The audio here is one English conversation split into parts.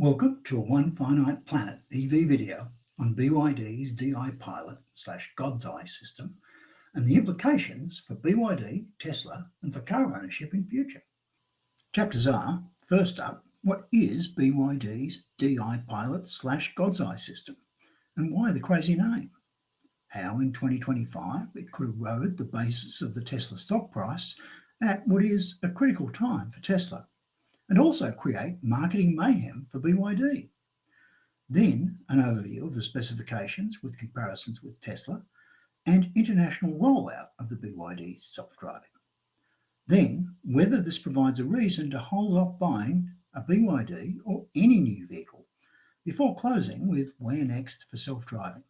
Welcome to a One Finite Planet EV video on BYD's DiPilot/God's Eye system and the implications for BYD, Tesla and for car ownership in future. Chapters are, first up, what is BYD's DiPilot/God's Eye system and why the crazy name? How in 2025 it could erode the basis of the Tesla stock price at what is a critical time for Tesla, and also create marketing mayhem for BYD. Then an overview of the specifications with comparisons with Tesla and international rollout of the BYD self-driving. Then whether this provides a reason to hold off buying a BYD or any new vehicle before closing with where next for self-driving.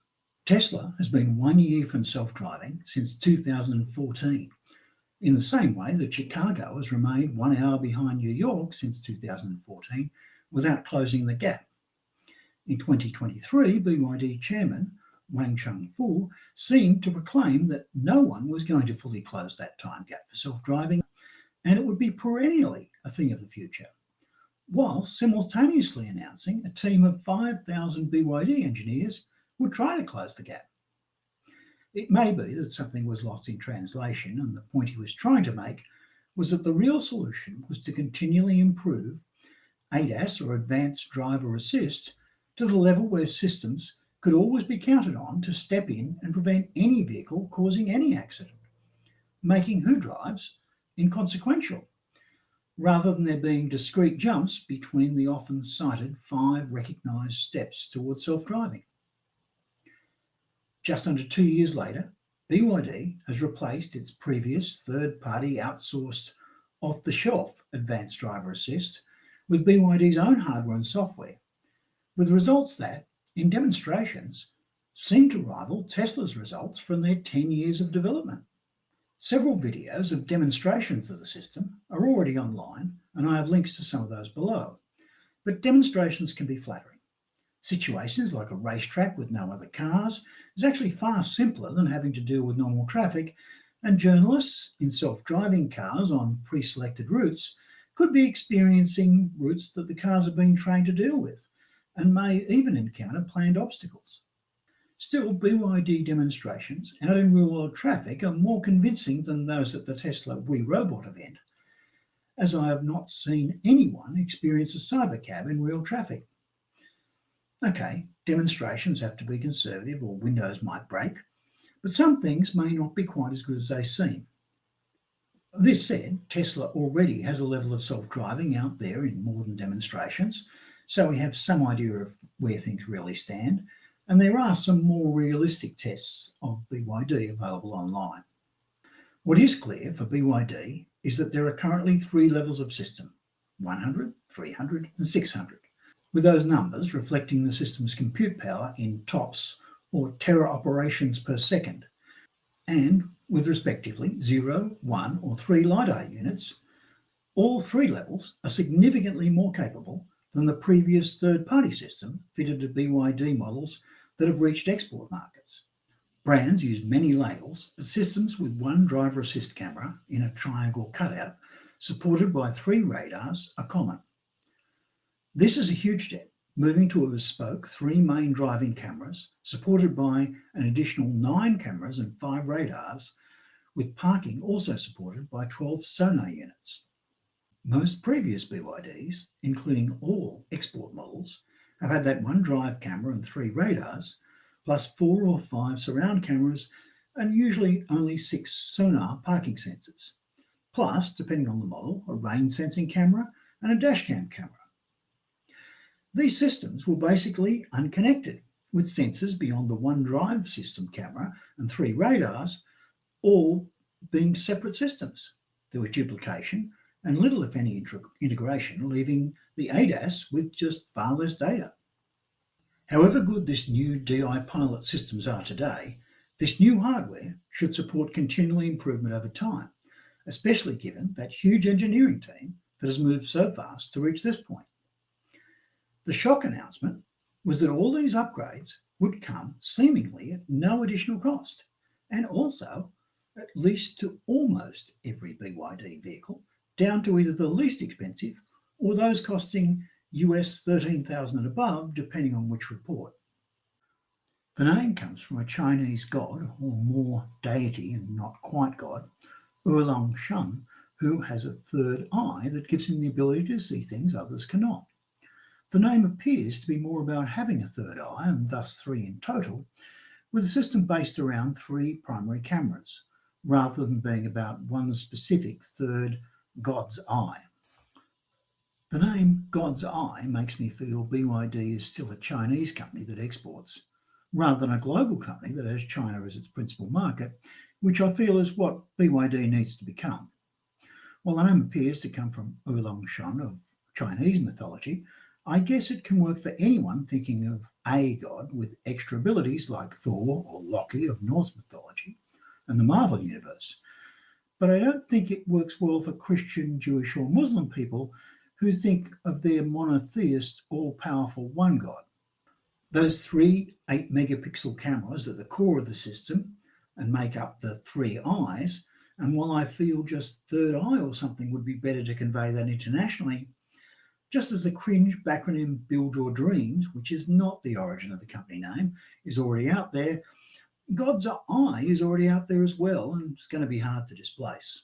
Tesla has been 1 year from self-driving since 2014. In the same way that Chicago has remained 1 hour behind New York since 2014 without closing the gap. In 2023, BYD chairman Wang Changfu seemed to proclaim that no one was going to fully close that time gap for self-driving and it would be perennially a thing of the future, whilst simultaneously announcing a team of 5,000 BYD engineers would try to close the gap. It may be that something was lost in translation, and the point he was trying to make was that the real solution was to continually improve ADAS or Advanced Driver Assist to the level where systems could always be counted on to step in and prevent any vehicle causing any accident, making who drives inconsequential, rather than there being discrete jumps between the often cited 5 recognised steps towards self-driving. Just under 2 years later, BYD has replaced its previous third-party outsourced off-the-shelf Advanced Driver Assist with BYD's own hardware and software, with results that, in demonstrations, seem to rival Tesla's results from their 10 years of development. Several videos of demonstrations of the system are already online, and I have links to some of those below, but demonstrations can be flattering. Situations like a racetrack with no other cars is actually far simpler than having to deal with normal traffic, and journalists in self-driving cars on pre-selected routes could be experiencing routes that the cars are being trained to deal with and may even encounter planned obstacles. Still, BYD demonstrations out in real-world traffic are more convincing than those at the Tesla We Robot event, as I have not seen anyone experience a cybercab in real traffic. Okay, demonstrations have to be conservative or windows might break, but some things may not be quite as good as they seem. This said, Tesla already has a level of self-driving out there in more than demonstrations, so we have some idea of where things really stand, and there are some more realistic tests of BYD available online. What is clear for BYD is that there are currently 3 levels of system, 100, 300 and 600. With those numbers reflecting the system's compute power in TOPS or tera operations per second, and with respectively 0, 1 or 3 LiDAR units, all 3 levels are significantly more capable than the previous third-party system fitted to BYD models that have reached export markets. Brands use many labels, but systems with 1 driver assist camera in a triangle cutout supported by 3 radars are common. This is a huge step, moving to a bespoke 3 main driving cameras supported by an additional 9 cameras and 5 radars, with parking also supported by 12 sonar units. Most previous BYDs, including all export models, have had that 1 drive camera and 3 radars, plus 4 or 5 surround cameras and usually only 6 sonar parking sensors, plus, depending on the model, a rain sensing camera and a dashcam camera. These systems were basically unconnected, with sensors beyond the 1 drive system camera and 3 radars, all being separate systems. There was duplication and little, if any, integration, leaving the ADAS with just far less data. However good this new DiPilot systems are today, this new hardware should support continual improvement over time, especially given that huge engineering team that has moved so fast to reach this point. The shock announcement was that all these upgrades would come seemingly at no additional cost, and also at least to almost every BYD vehicle, down to either the least expensive or those costing US 13,000 and above, depending on which report. The name comes from a Chinese god, or more deity and not quite god, Erlong Shun, who has a third eye that gives him the ability to see things others cannot. The name appears to be more about having a third eye, and thus three in total, with a system based around three primary cameras, rather than being about one specific third God's eye. The name God's Eye makes me feel BYD is still a Chinese company that exports, rather than a global company that has China as its principal market, which I feel is what BYD needs to become. While the name appears to come from Erlong Shun of Chinese mythology, I guess it can work for anyone thinking of a god with extra abilities like Thor or Loki of Norse mythology and the Marvel universe. But I don't think it works well for Christian, Jewish, or Muslim people who think of their monotheist, all-powerful one god. Those three 8-megapixel cameras are the core of the system and make up the three eyes, and while I feel just third eye or something would be better to convey that internationally, just as the cringe backronym Build Your Dreams, which is not the origin of the company name, is already out there, God's Eye is already out there as well, and it's going to be hard to displace.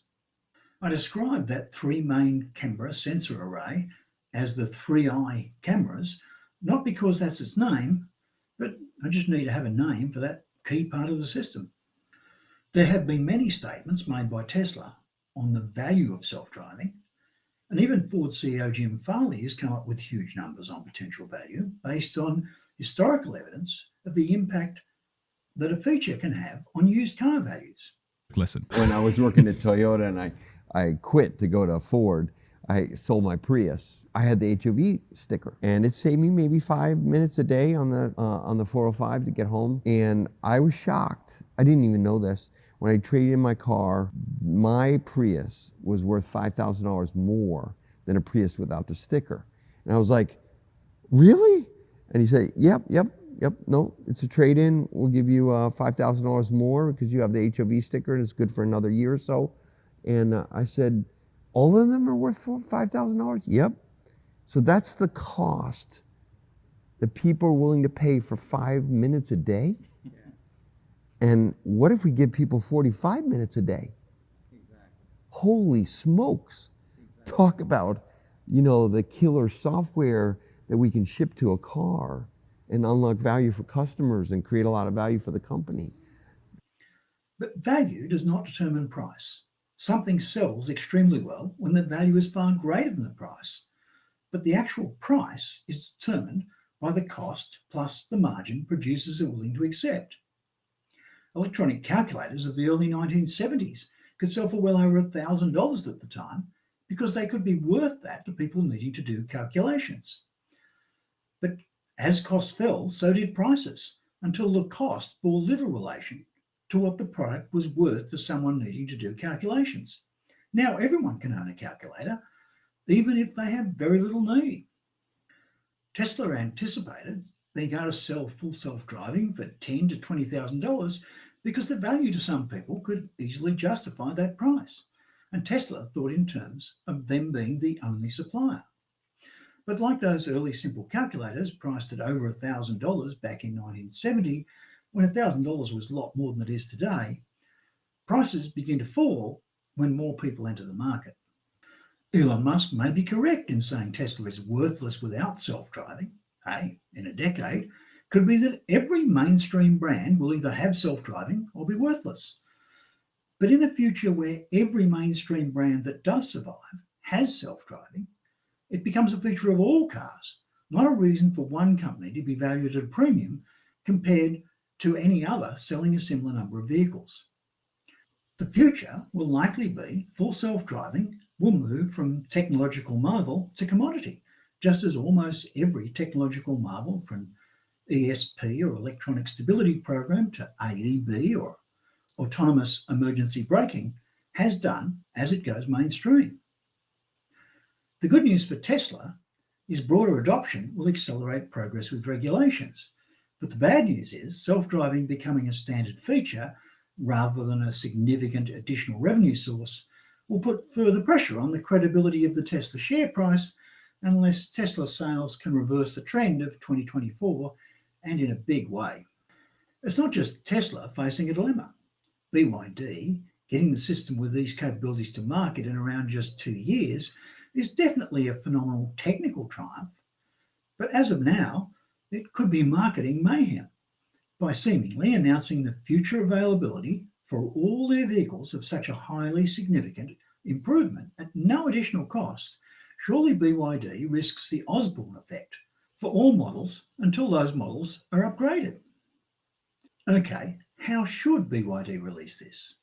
I described that three main camera sensor array as the 3-eye cameras, not because that's its name, but I just need to have a name for that key part of the system. There have been many statements made by Tesla on the value of self-driving, and even Ford CEO Jim Farley has come up with huge numbers on potential value based on historical evidence of the impact that a feature can have on used car values. Listen. When I was working at Toyota and I quit to go to Ford, I sold my Prius. I had the HOV sticker, and it saved me maybe 5 minutes a day on the 405 to get home. And I was shocked. I didn't even know this. When I traded in my car, my Prius was worth $5,000 more than a Prius without the sticker. And I was like, really? And he said, yep, no, it's a trade-in. We'll give you $5,000 more because you have the HOV sticker and it's good for another year or so. And I said, all of them are worth $5,000? Yep. So that's the cost that people are willing to pay for 5 minutes a day? Yeah. And what if we give people 45 minutes a day? Exactly. Holy smokes. Exactly. Talk about, the killer software that we can ship to a car and unlock value for customers and create a lot of value for the company. But value does not determine price. Something sells extremely well when the value is far greater than the price, but the actual price is determined by the cost plus the margin producers are willing to accept. Electronic calculators of the early 1970s could sell for well over $1,000 at the time because they could be worth that to people needing to do calculations. But as costs fell, so did prices, until the cost bore little relation to what the product was worth to someone needing to do calculations. Now everyone can own a calculator, even if they have very little need. Tesla anticipated being able to sell full self-driving for $10,000 to $20,000 because the value to some people could easily justify that price. And Tesla thought in terms of them being the only supplier. But like those early simple calculators priced at over $1,000 back in 1970, when $1,000 was a lot more than it is today, prices begin to fall when more people enter the market. Elon Musk may be correct in saying Tesla is worthless without self-driving. Hey, in a decade, could be that every mainstream brand will either have self-driving or be worthless. But in a future where every mainstream brand that does survive has self-driving, it becomes a feature of all cars, not a reason for one company to be valued at a premium compared to any other selling a similar number of vehicles. The future will likely be full self-driving will move from technological marvel to commodity, just as almost every technological marvel from ESP or electronic stability program to AEB or autonomous emergency braking has done as it goes mainstream. The good news for Tesla is broader adoption will accelerate progress with regulations. But the bad news is self-driving becoming a standard feature rather than a significant additional revenue source will put further pressure on the credibility of the Tesla share price unless Tesla sales can reverse the trend of 2024 and in a big way. It's not just Tesla facing a dilemma. BYD, getting the system with these capabilities to market in around just 2 years, is definitely a phenomenal technical triumph. But as of now, it could be marketing mayhem by seemingly announcing the future availability for all their vehicles of such a highly significant improvement at no additional cost. Surely BYD risks the Osborne effect for all models until those models are upgraded. Okay, how should BYD release this?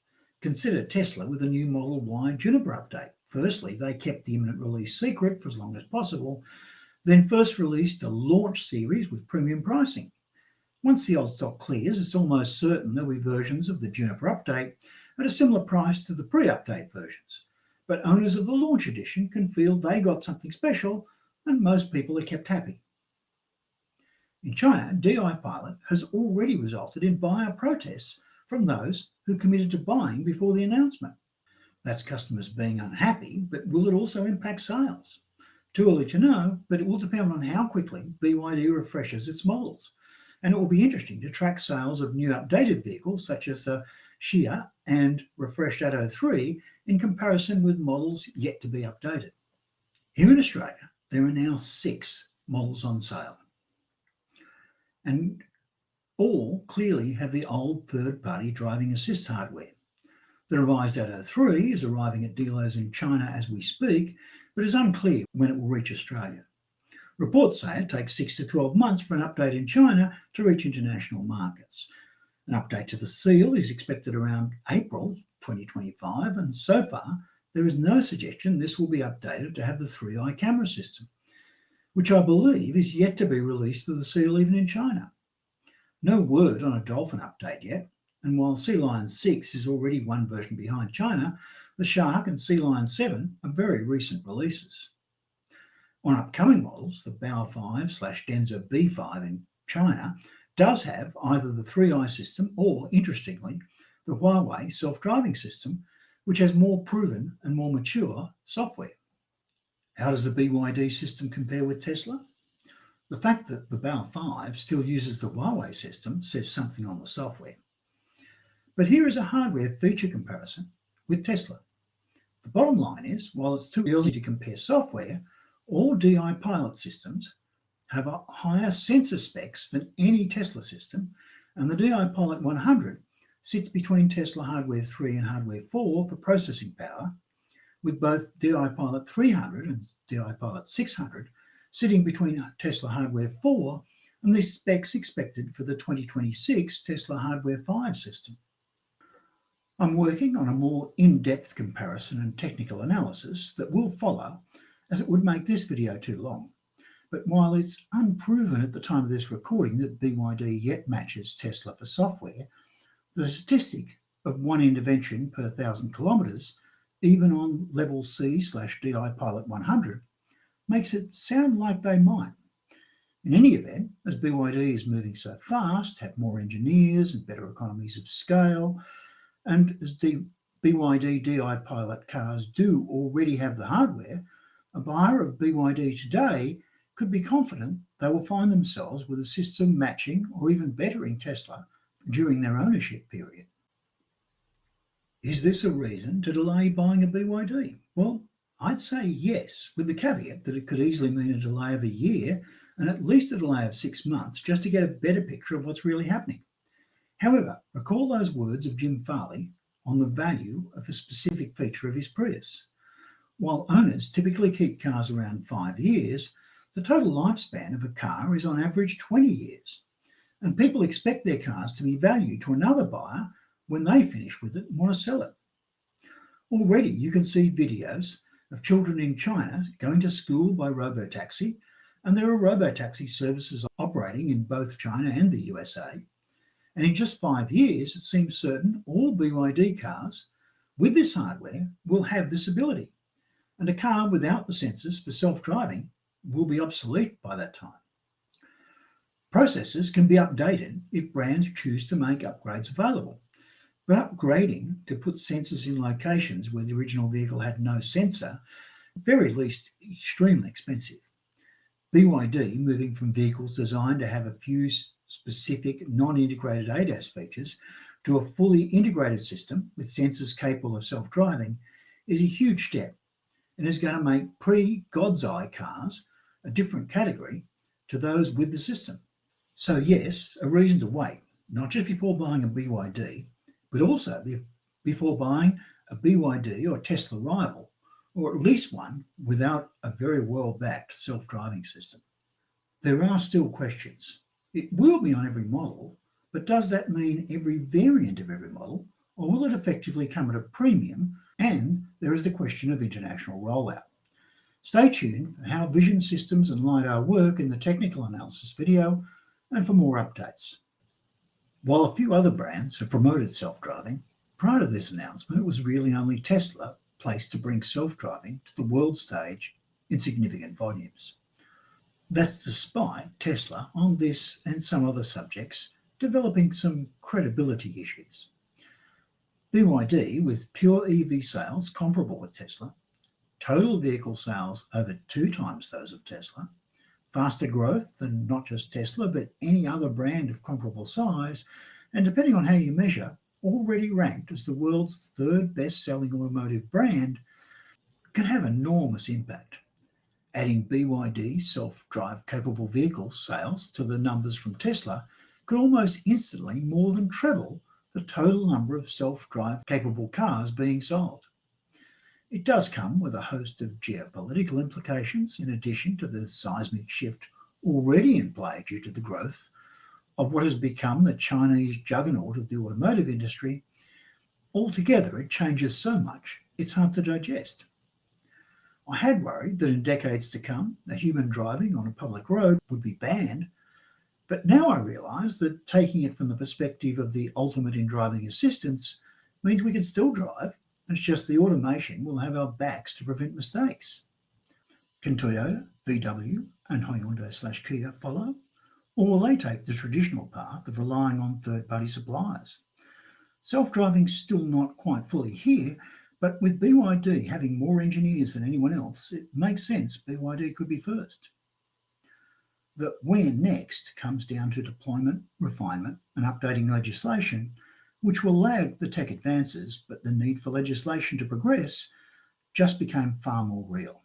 Consider Tesla with a new Model Y Juniper update. Firstly, they kept the imminent release secret for as long as possible, then first released a launch series with premium pricing. Once the old stock clears, it's almost certain there'll be versions of the Juniper update at a similar price to the pre-update versions. But owners of the launch edition can feel they got something special, and most people are kept happy. In China, DiPilot has already resulted in buyer protests from those who committed to buying before the announcement. That's customers being unhappy, but will it also impact sales? Too early to know, but it will depend on how quickly BYD refreshes its models. And it will be interesting to track sales of new updated vehicles such as the Shia and refreshed Atto 3 in comparison with models yet to be updated. Here in Australia, there are now 6 models on sale, and all clearly have the old third-party driving assist hardware. The revised Atto 3 is arriving at dealers in China as we speak, but is unclear when it will reach Australia. Reports say it takes 6 to 12 months for an update in China to reach international markets. An update to the Seal is expected around April 2025, and so far there is no suggestion this will be updated to have the 3-eye camera system, which I believe is yet to be released for the Seal even in China. No word on a Dolphin update yet, and while Sea Lion 6 is already one version behind China, the Shark and Sea Lion 7 are very recent releases. On upcoming models, the Bao 5/Denso B5 in China does have either the 3-eye system or, interestingly, the Huawei self-driving system, which has more proven and more mature software. How does the BYD system compare with Tesla? The fact that the Bao 5 still uses the Huawei system says something on the software. But here is a hardware feature comparison with Tesla. The bottom line is, while it's too early to compare software, all DiPilot systems have a higher sensor specs than any Tesla system, and the DiPilot 100 sits between Tesla Hardware 3 and Hardware 4 for processing power, with both DiPilot 300 and DiPilot 600 sitting between Tesla Hardware 4 and the specs expected for the 2026 Tesla Hardware 5 system. I'm working on a more in-depth comparison and technical analysis that will follow, as it would make this video too long. But while it's unproven at the time of this recording that BYD yet matches Tesla for software, the statistic of 1 intervention per 1,000 kilometres, even on level C/DiPilot 100, makes it sound like they might. In any event, as BYD is moving so fast, have more engineers and better economies of scale, and as BYD DiPilot cars do already have the hardware, a buyer of BYD today could be confident they will find themselves with a system matching or even bettering Tesla during their ownership period. Is this a reason to delay buying a BYD? Well, I'd say yes, with the caveat that it could easily mean a delay of a year and at least a delay of 6 months just to get a better picture of what's really happening. However, recall those words of Jim Farley on the value of a specific feature of his Prius. While owners typically keep cars around 5 years, the total lifespan of a car is on average 20 years, and people expect their cars to be valued to another buyer when they finish with it and want to sell it. Already you can see videos of children in China going to school by robotaxi, and there are robotaxi services operating in both China and the USA. And in just 5 years, it seems certain all BYD cars with this hardware will have this ability, and a car without the sensors for self-driving will be obsolete by that time. Processors can be updated if brands choose to make upgrades available, but upgrading to put sensors in locations where the original vehicle had no sensor, at very least extremely expensive. BYD moving from vehicles designed to have a few specific non-integrated ADAS features to a fully integrated system with sensors capable of self-driving is a huge step and is going to make pre-God's eye cars a different category to those with the system. So yes, a reason to wait, not just before buying a BYD, but also before buying a BYD or Tesla rival, or at least one without a very well-backed self-driving system. There are still questions. It will be on every model, but does that mean every variant of every model, or will it effectively come at a premium? And there is the question of international rollout. Stay tuned for how vision systems and LiDAR work in the technical analysis video and for more updates. While a few other brands have promoted self-driving, prior to this announcement, it was really only Tesla placed to bring self-driving to the world stage in significant volumes. That's despite Tesla, on this and some other subjects, developing some credibility issues. BYD, with pure EV sales comparable with Tesla, total vehicle sales over 2 times those of Tesla, faster growth than not just Tesla, but any other brand of comparable size, and depending on how you measure, already ranked as the world's 3rd best-selling automotive brand, can have enormous impact. Adding BYD's self-drive capable vehicle sales to the numbers from Tesla could almost instantly more than treble the total number of self-drive capable cars being sold. It does come with a host of geopolitical implications in addition to the seismic shift already in play due to the growth of what has become the Chinese juggernaut of the automotive industry. Altogether, it changes so much, it's hard to digest. I had worried that in decades to come, a human driving on a public road would be banned, but now I realise that taking it from the perspective of the ultimate in driving assistance means we can still drive. It's just the automation will have our backs to prevent mistakes. Can Toyota, VW, and Hyundai/Kia follow? Or will they take the traditional path of relying on third-party suppliers? Self-driving's still not quite fully here, but with BYD having more engineers than anyone else, it makes sense BYD could be first. The where next comes down to deployment, refinement, and updating legislation, which will lag the tech advances, but the need for legislation to progress just became far more real.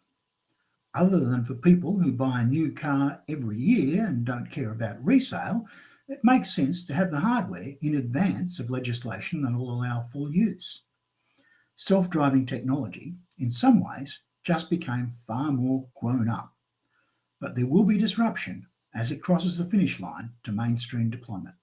Other than for people who buy a new car every year and don't care about resale, it makes sense to have the hardware in advance of legislation that will allow full use. Self-driving technology, in some ways, just became far more grown up. But there will be disruption as it crosses the finish line to mainstream deployment.